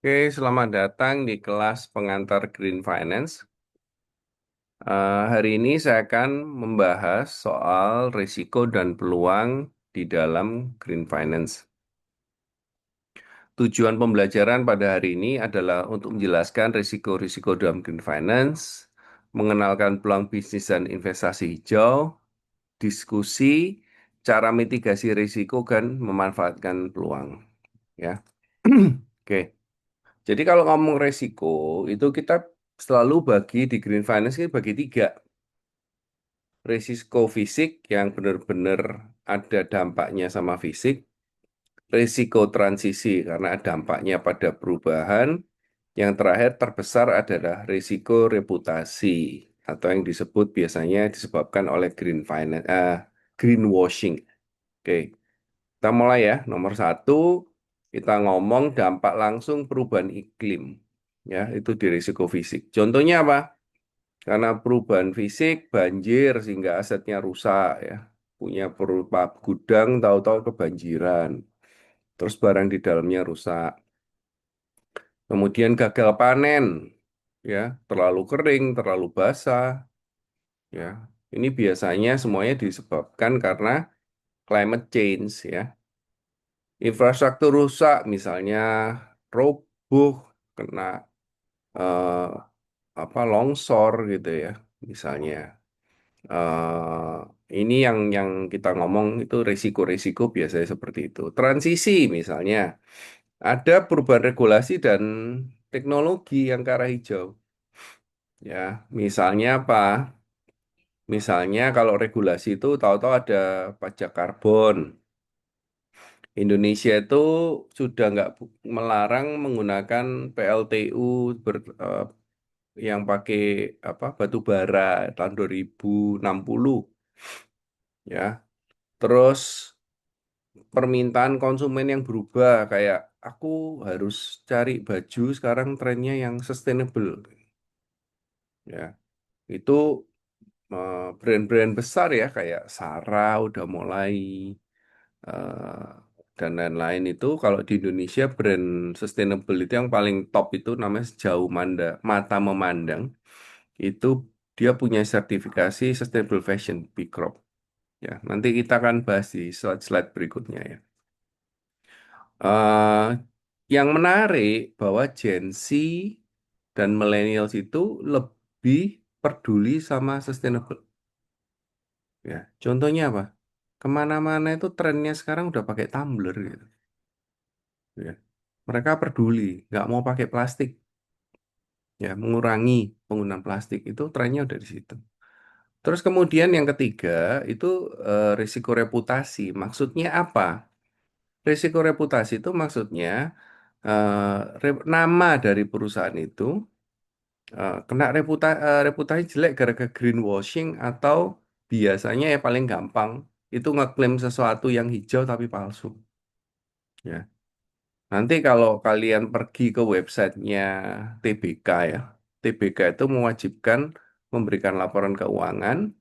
Oke, selamat datang di kelas pengantar Green Finance. Hari ini saya akan membahas soal risiko dan peluang di dalam Green Finance. Tujuan pembelajaran pada hari ini adalah untuk menjelaskan risiko-risiko dalam Green Finance, mengenalkan peluang bisnis dan investasi hijau, diskusi, cara mitigasi risiko dan memanfaatkan peluang. Ya, oke. Jadi kalau ngomong resiko, itu kita selalu bagi di Green Finance ini bagi tiga. Risiko fisik yang benar-benar ada dampaknya sama fisik. Risiko transisi karena dampaknya pada perubahan. Yang terakhir terbesar adalah risiko reputasi atau yang disebut biasanya disebabkan oleh greenwashing. Oke, kita mulai ya. Nomor satu, kita ngomong dampak langsung perubahan iklim. Ya, itu di risiko fisik. Contohnya apa? Karena perubahan fisik, banjir sehingga asetnya rusak ya. Punya berupa gudang, tahu-tahu kebanjiran. Terus barang di dalamnya rusak. Kemudian gagal panen, ya, terlalu kering, terlalu basah, ya. Ini biasanya semuanya disebabkan karena climate change, ya. Infrastruktur rusak, misalnya roboh, kena eh, longsor gitu ya, misalnya. Ini yang kita ngomong itu risiko-risiko biasanya seperti itu. Transisi misalnya, ada perubahan regulasi dan teknologi yang ke arah hijau. Ya, misalnya apa? Misalnya kalau regulasi itu tahu-tahu ada pajak karbon. Indonesia itu sudah nggak melarang menggunakan PLTU yang pakai batu bara tahun 2060 ya. Terus permintaan konsumen yang berubah kayak aku harus cari baju sekarang trennya yang sustainable ya. Itu brand-brand besar ya kayak Zara udah mulai eh, dan lain-lain itu kalau di Indonesia brand sustainable itu yang paling top itu namanya Sejauh Mata Memandang. Itu dia punya sertifikasi Sustainable Fashion B Corp. Ya, nanti kita akan bahas di slide-slide berikutnya ya. eh yang menarik bahwa Gen Z dan millennials itu lebih peduli sama sustainable. Ya, contohnya apa? Kemana-mana itu trennya sekarang udah pakai tumbler gitu. Ya, mereka peduli, nggak mau pakai plastik. Ya, mengurangi penggunaan plastik itu trennya udah di situ. Terus kemudian yang ketiga itu risiko reputasi. Maksudnya apa? Risiko reputasi itu maksudnya nama dari perusahaan itu kena reputasi jelek gara-gara greenwashing atau biasanya ya paling gampang itu ngeklaim sesuatu yang hijau tapi palsu. Ya. Nanti kalau kalian pergi ke websitenya TBK ya, TBK itu mewajibkan memberikan laporan keuangan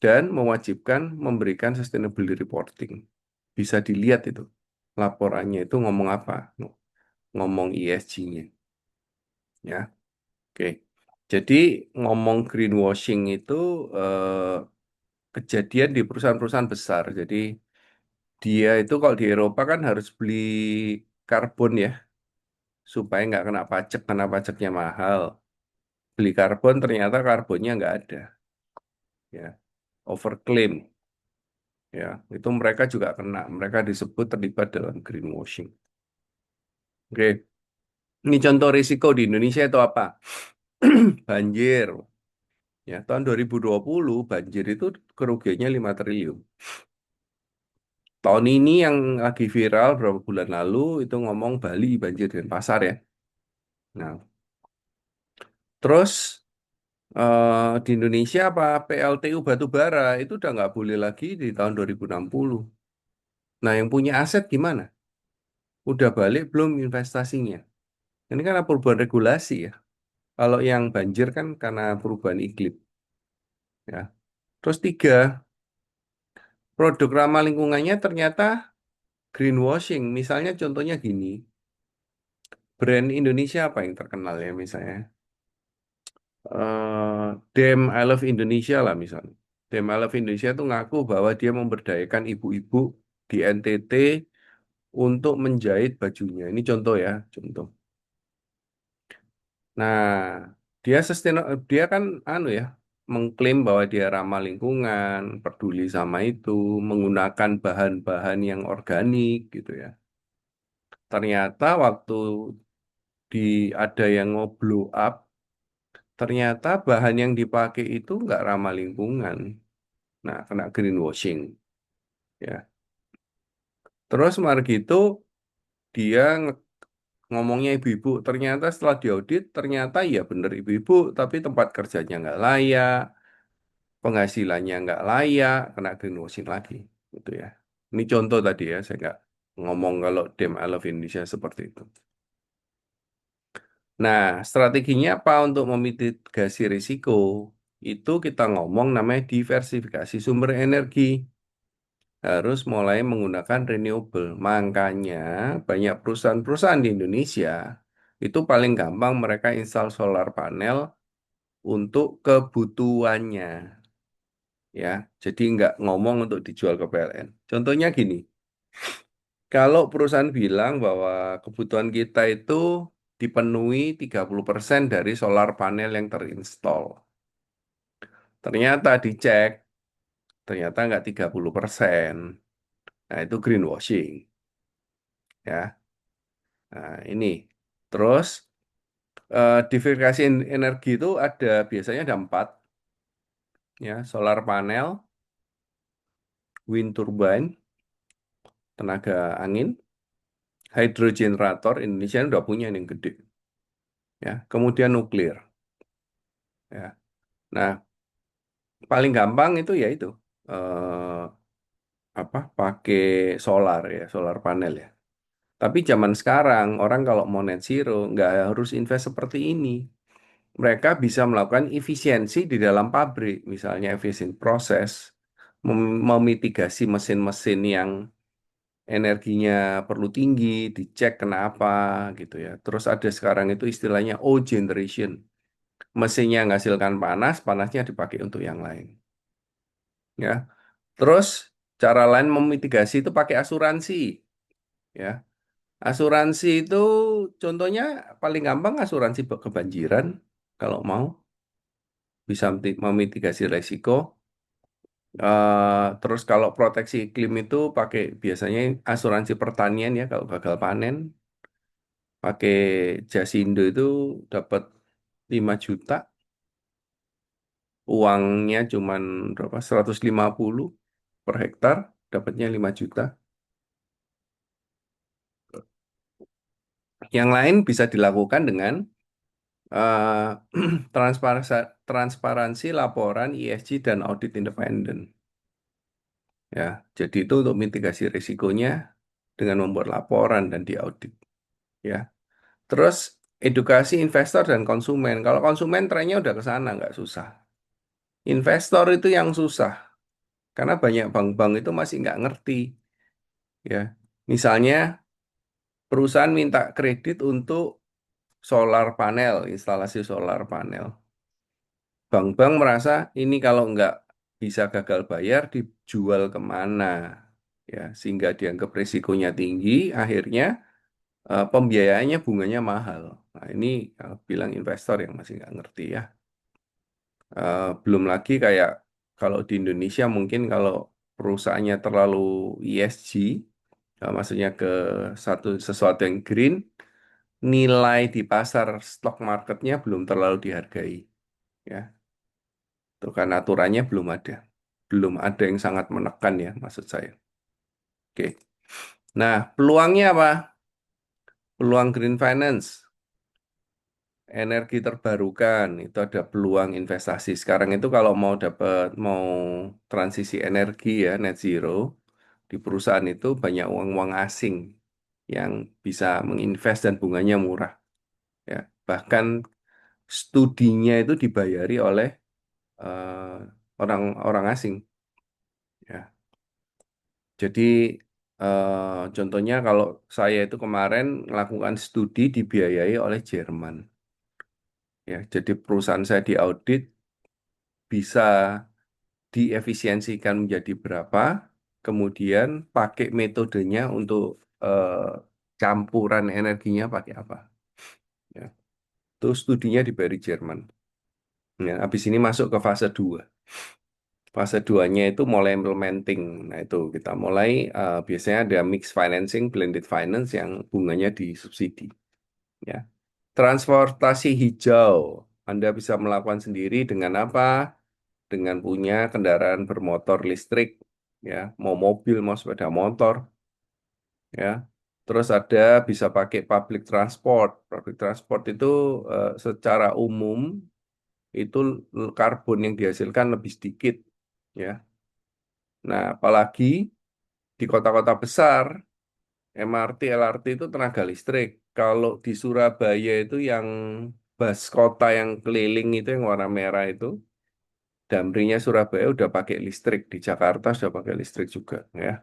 dan mewajibkan memberikan sustainability reporting. Bisa dilihat itu laporannya itu ngomong apa, ngomong ESG-nya. Ya, oke. Jadi ngomong greenwashing itu kejadian di perusahaan-perusahaan besar. Jadi dia itu kalau di Eropa kan harus beli karbon ya, supaya nggak kena pajak karena pajaknya mahal. Beli karbon ternyata karbonnya nggak ada, ya, overclaim, ya, itu mereka juga kena. Mereka disebut terlibat dalam greenwashing. Oke, ini contoh risiko di Indonesia itu apa? Banjir. Ya, tahun 2020 banjir itu kerugiannya 5 triliun. Tahun ini yang lagi viral beberapa bulan lalu itu ngomong Bali banjir Denpasar ya. Nah, terus di Indonesia apa PLTU batu bara itu udah nggak boleh lagi di tahun 2060. Nah, yang punya aset gimana? Udah balik belum investasinya? Ini kan perubahan regulasi ya. Kalau yang banjir kan karena perubahan iklim ya. Terus tiga, produk ramah lingkungannya ternyata greenwashing. Misalnya contohnya gini, brand Indonesia apa yang terkenal ya misalnya? Dem I Love Indonesia lah misalnya. Dem I Love Indonesia tuh ngaku bahwa dia memberdayakan ibu-ibu di NTT untuk menjahit bajunya. Ini contoh ya, contoh. Nah, dia kan anu ya, mengklaim bahwa dia ramah lingkungan, peduli sama itu, menggunakan bahan-bahan yang organik gitu ya. Ternyata waktu ada yang blow up, ternyata bahan yang dipakai itu nggak ramah lingkungan. Nah, kena greenwashing ya. Terus gitu dia ngomongnya ibu-ibu. Ternyata setelah diaudit, ternyata ya bener ibu-ibu, tapi tempat kerjanya nggak layak, penghasilannya nggak layak, kena greenwashing lagi, gitu ya. Ini contoh tadi ya, saya nggak ngomong kalau Dem I Love Indonesia seperti itu. Nah, strateginya apa untuk memitigasi risiko? Itu kita ngomong namanya diversifikasi sumber energi. Harus mulai menggunakan renewable. Makanya banyak perusahaan-perusahaan di Indonesia itu paling gampang mereka install solar panel untuk kebutuhannya. Ya, jadi nggak ngomong untuk dijual ke PLN. Contohnya gini, kalau perusahaan bilang bahwa kebutuhan kita itu dipenuhi 30% dari solar panel yang terinstall. Ternyata dicek, ternyata nggak 30%. Nah, itu greenwashing. Ya, nah ini. Terus, diversifikasi energi itu biasanya ada empat. Ya, solar panel, wind turbine, tenaga angin, hydrogenerator, Indonesia udah punya yang gede. Ya, kemudian nuklir. Ya. Nah, paling gampang itu ya itu eh, apa pakai solar ya, solar panel ya. Tapi zaman sekarang orang kalau mau net zero nggak harus invest seperti ini. Mereka bisa melakukan efisiensi di dalam pabrik, misalnya efisien proses, memitigasi mesin-mesin yang energinya perlu tinggi, dicek kenapa gitu ya. Terus ada sekarang itu istilahnya O generation. Mesinnya menghasilkan panas, panasnya dipakai untuk yang lain. Ya. Terus cara lain memitigasi itu pakai asuransi. Ya. Asuransi itu contohnya paling gampang asuransi kebanjiran kalau mau bisa memitigasi resiko. Terus kalau proteksi iklim itu pakai biasanya asuransi pertanian ya kalau gagal panen. Pakai Jasindo itu dapat 5 juta, uangnya cuman berapa? 150 per hektar, dapatnya 5 juta. Yang lain bisa dilakukan dengan transparansi, transparansi laporan ESG dan audit independen. Ya, jadi itu untuk mitigasi risikonya dengan membuat laporan dan diaudit. Ya, terus edukasi investor dan konsumen. Kalau konsumen trennya udah ke sana, nggak susah. Investor itu yang susah. Karena banyak bank-bank itu masih nggak ngerti, ya. Misalnya perusahaan minta kredit untuk solar panel, instalasi solar panel. Bank-bank merasa ini kalau nggak bisa gagal bayar, dijual kemana, ya, sehingga dianggap risikonya tinggi, akhirnya pembiayaannya bunganya mahal. Nah, ini bilang investor yang masih nggak ngerti ya. Belum lagi kayak kalau di Indonesia mungkin kalau perusahaannya terlalu ESG, maksudnya ke sesuatu yang green, nilai di pasar stock marketnya belum terlalu dihargai, ya. Itu kan aturannya belum ada yang sangat menekan ya maksud saya. Oke. Nah, peluangnya apa? Peluang green finance, energi terbarukan itu ada peluang investasi. Sekarang itu kalau mau transisi energi ya net zero di perusahaan itu banyak uang-uang asing yang bisa menginvest dan bunganya murah ya. Bahkan studinya itu dibayari oleh orang-orang asing ya. Jadi Contohnya kalau saya itu kemarin melakukan studi dibiayai oleh Jerman. Ya, jadi perusahaan saya diaudit bisa diefisiensikan menjadi berapa, kemudian pakai metodenya untuk campuran energinya pakai apa. Ya, itu studinya di Bari Jerman. Ya, habis ini masuk ke fase 2. Fase 2-nya itu mulai implementing. Nah, itu kita mulai biasanya ada mix financing, blended finance yang bunganya disubsidi. Ya. Transportasi hijau. Anda bisa melakukan sendiri dengan apa? Dengan punya kendaraan bermotor listrik, ya, mau mobil, mau sepeda motor, ya. Terus ada bisa pakai public transport. Public transport itu secara umum itu karbon yang dihasilkan lebih sedikit, ya. Nah, apalagi di kota-kota besar, MRT, LRT itu tenaga listrik. Kalau di Surabaya itu yang bus kota yang keliling itu yang warna merah itu, Damrinya Surabaya udah pakai listrik, di Jakarta sudah pakai listrik juga, ya.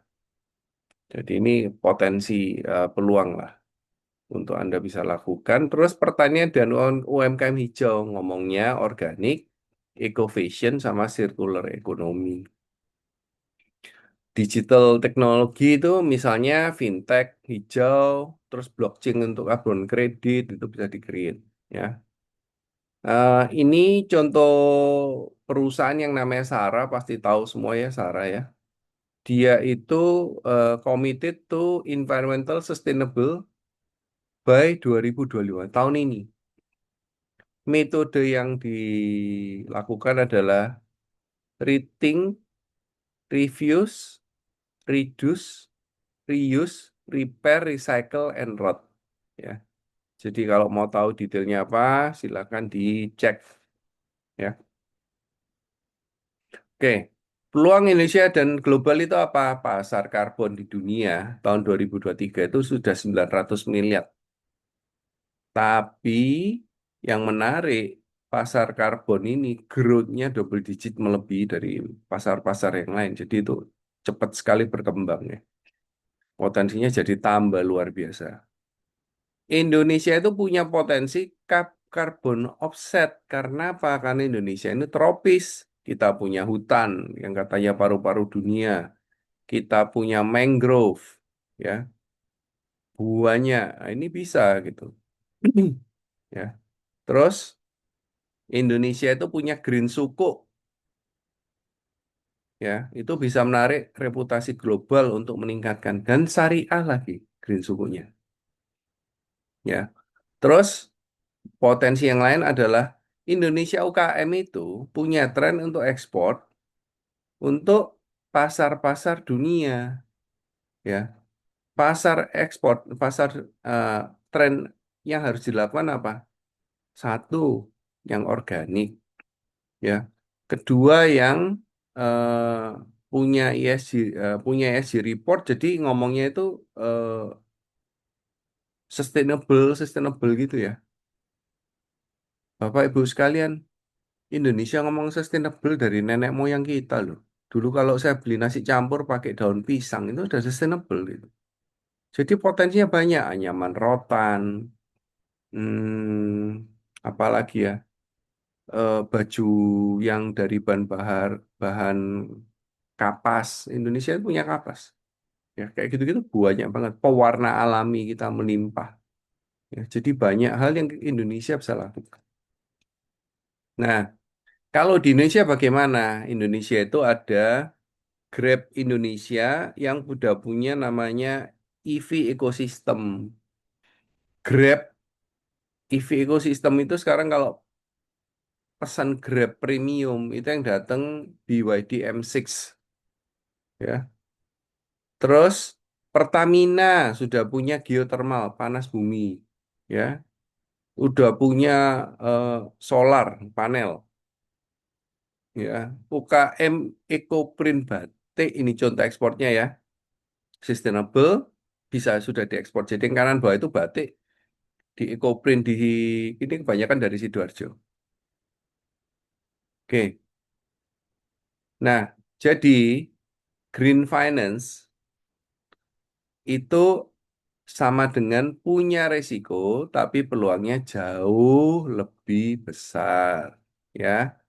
Jadi ini potensi peluang lah untuk Anda bisa lakukan. Terus pertanian dan UMKM hijau, ngomongnya organik, eco fashion sama circular economy. Digital teknologi itu misalnya fintech hijau, terus blockchain untuk carbon kredit itu bisa di-create, ya. Ini contoh perusahaan yang namanya Sara, pasti tahu semua ya Sara ya. Dia itu committed to environmental sustainable by 2025 tahun ini. Metode yang dilakukan adalah rethink, reuse, reduce, reuse, repair, recycle, and route. Ya. Jadi kalau mau tahu detailnya apa, silakan dicek. Ya. Oke. Peluang Indonesia dan global itu apa? Pasar karbon di dunia tahun 2023 itu sudah 900 miliar. Tapi yang menarik, pasar karbon ini growth-nya double digit melebihi dari pasar-pasar yang lain. Jadi itu cepat sekali berkembangnya. Potensinya jadi tambah luar biasa. Indonesia itu punya potensi carbon offset. Karena apa? Karena Indonesia ini tropis. Kita punya hutan yang katanya paru-paru dunia. Kita punya mangrove, ya, buahnya. Nah, ini bisa gitu. Ya. Terus Indonesia itu punya green suku, ya, itu bisa menarik reputasi global untuk meningkatkan dan syariah lagi green sukunya, ya. Terus potensi yang lain adalah Indonesia UKM itu punya tren untuk ekspor untuk pasar-pasar dunia, ya. Pasar ekspor, pasar eh, tren yang harus dilakukan apa? Satu, yang organik, ya. Kedua yang punya ESG, punya ESG report. Jadi ngomongnya itu eh, sustainable gitu ya. Bapak Ibu sekalian, Indonesia ngomong sustainable dari nenek moyang kita loh. Dulu kalau saya beli nasi campur pakai daun pisang itu udah sustainable gitu. Jadi potensinya banyak, anyaman rotan, apalagi ya, baju yang dari bahan kapas. Indonesia punya kapas. Ya, kayak gitu-gitu banyak banget. Pewarna alami kita melimpah. Ya, jadi banyak hal yang Indonesia bisa lakukan. Nah, kalau di Indonesia bagaimana? Indonesia itu ada Grab Indonesia yang udah punya namanya EV Ecosystem. Grab EV Ecosystem itu sekarang kalau pesan Grab Premium itu yang datang BYD M6, ya. Terus Pertamina sudah punya geothermal panas bumi, ya. Udah punya eh, solar panel, ya. UKM Ecoprint Batik ini contoh ekspornya ya, sustainable, bisa sudah diekspor. Jadi yang kanan bawah itu batik di Ecoprint di ini kebanyakan dari Sidoarjo. Oke. Nah, jadi green finance itu sama dengan punya resiko, tapi peluangnya jauh lebih besar. Ya,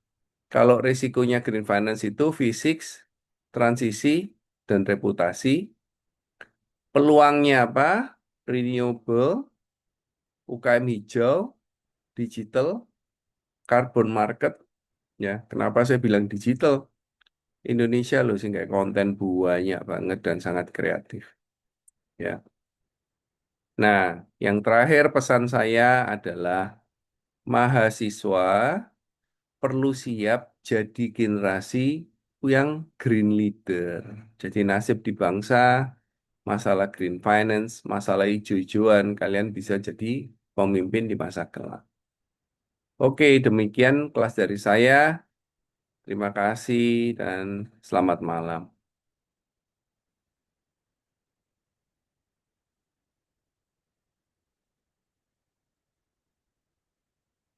kalau resikonya green finance itu fisik, transisi, dan reputasi. Peluangnya apa? Renewable, UKM hijau, digital, carbon market. Ya, kenapa saya bilang digital? Indonesia loh sih kayak konten banyak banget dan sangat kreatif. Ya. Nah, yang terakhir pesan saya adalah mahasiswa perlu siap jadi generasi yang green leader. Jadi nasib di bangsa, masalah green finance, masalah hijau-hijauan, kalian bisa jadi pemimpin di masa kelak. Oke, demikian kelas dari saya. Terima kasih dan selamat malam.